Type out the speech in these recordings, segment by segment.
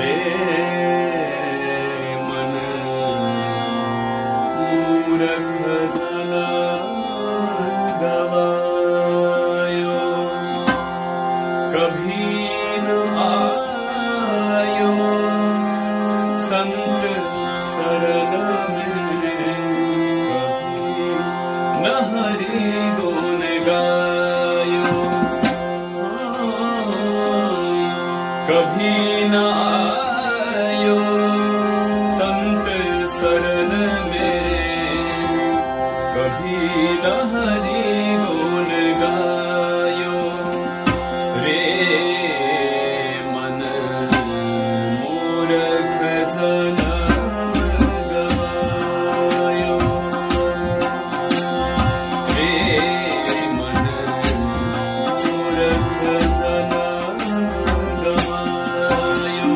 रे मन मूरख जना गवायो, कभी न आयो संत शरण में, कभी न हरि गुण गायो, कभी न आयो संत शरण में, कभी न हरि गुण गायो, रे मन मूरख जना गवायो, रे मन मूरख जना गवायो,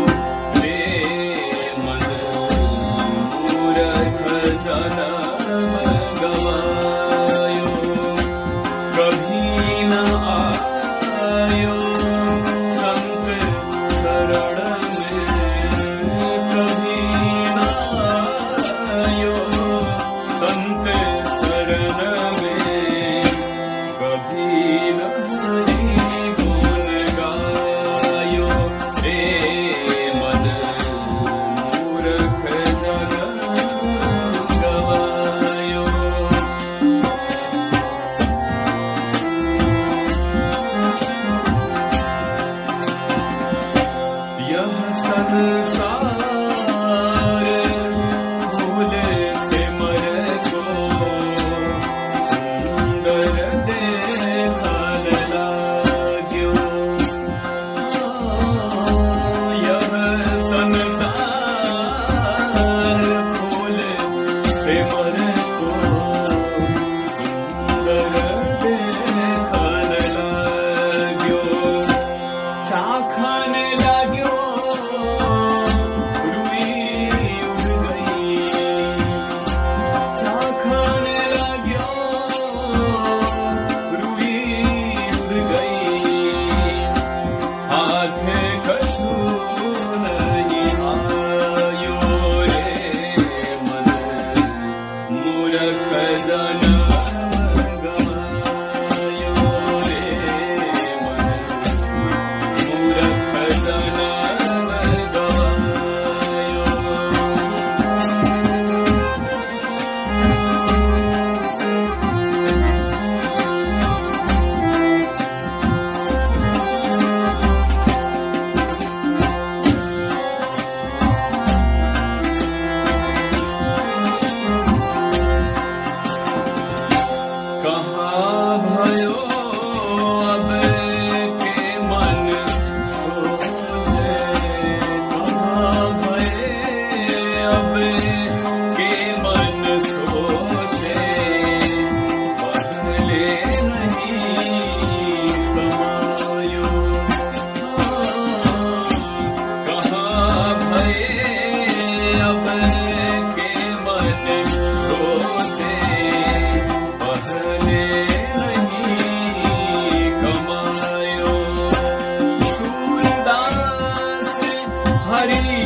रे मन मूरख जना गवायो, कभी न आयो संत शरण में, कभी न आयो संत शरण में, कभी न हरि गुण गायो, रे मन मूरख जना गवायो। यह संसार भूल से मर को सुंदर देखन लाग्यो, यह संसार भूल से मर को सुंदर देखन लाग्यो, चाखन लाग्यो रुई उड़ गई, चाखन लाग्यो रुई उड़ गई, हाथ कछु नहीं आयो, रे मन मूरख जना गवायो, रे मन मूरख जना गवायो। कहाँ भयो अब के मन सोचे, कहाँ भये अब के मन सोचे, पहले नहीं कमायो, कहाँ भये अब के मन सोचे, पहले नहीं कमायो, सूरदास हरि